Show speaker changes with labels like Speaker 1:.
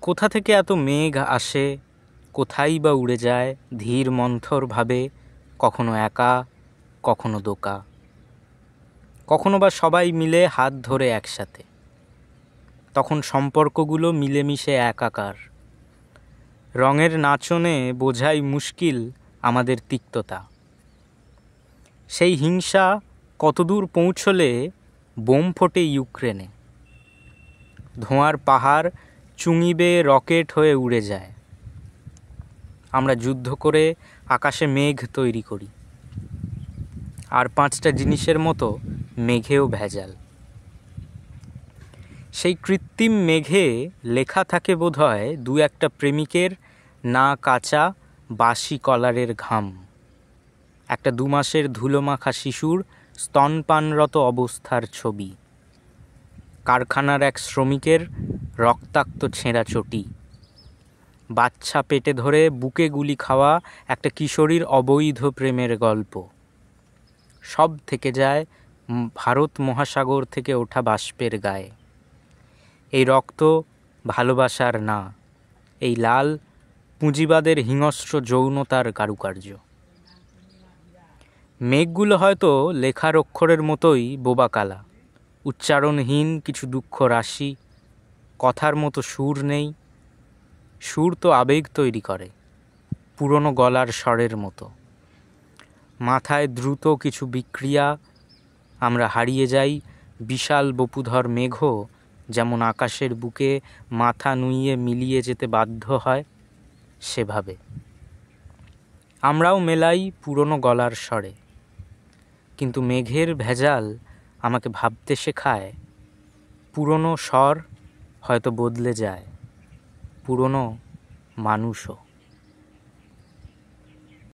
Speaker 1: কোথা থেকে এত মেঘ আসে, কোথায় বা উড়ে যায় ধীর মন্থরভাবে, কখনো একা, কখনো দোকা, কখনো বা সবাই মিলে হাত ধরে একসাথে। তখন সম্পর্কগুলো মিলেমিশে একাকার। রঙের নাচনে বোঝাই মুশকিল আমাদের তিক্ততা। সেই হিংসা কতদূর পৌঁছলে বোম ফোটে ইউক্রেনে। ধোঁয়ার পাহাড় চুঙি বেয়ে রকেট হয়ে উড়ে যায়। আমরা যুদ্ধ করে আকাশে মেঘ তৈরি করি। আর 5টা জিনিসের মতো মেঘেও ভেজাল। সেই কৃত্রিম মেঘে লেখা থাকে বোধহয় 2-1টা প্রেমিকের না কাঁচা বাসি কলারের ঘাম, একটা 2 মাসের ধুলোমাখা শিশুর স্তনপানরত অবস্থার ছবি, কারখানার এক শ্রমিকের রক্তাক্ত ছেঁড়া চটি, বাচ্চা পেটে ধরে বুকে গুলি খাওয়া একটা কিশোরীর অবৈধ প্রেমের গল্প। সব থেকে যায় ভারত মহাসাগর থেকে ওঠা বাষ্পের গায়ে। এই রক্ত ভালোবাসার না, এই লাল পুঁজিবাদের হিংস্র যৌনতার কারুকার্য। মেঘগুলো হয়তো লেখার অক্ষরের মতোই বোবাকালা, উচ্চারণহীন কিছু দুঃখ রাশি। কথার মতো সুর নেই, সুর তো আবেগ তৈরি করে, পুরনো গলার স্বরের মতো। মাথায় দ্রুত কিছু বিক্রিয়া, আমরা হারিয়ে যাই বিশাল বপুধর মেঘও যেমন আকাশের বুকে মাথা নুইয়ে মিলিয়ে যেতে বাধ্য হয়, সেভাবে আমরাও মেলাই পুরনো গলার স্বরে। কিন্তু মেঘের ভেজাল আমাকে ভাবতে শেখায়, পুরনো স্বর হয়তো বদলে যায়, পুরনো মানুষও।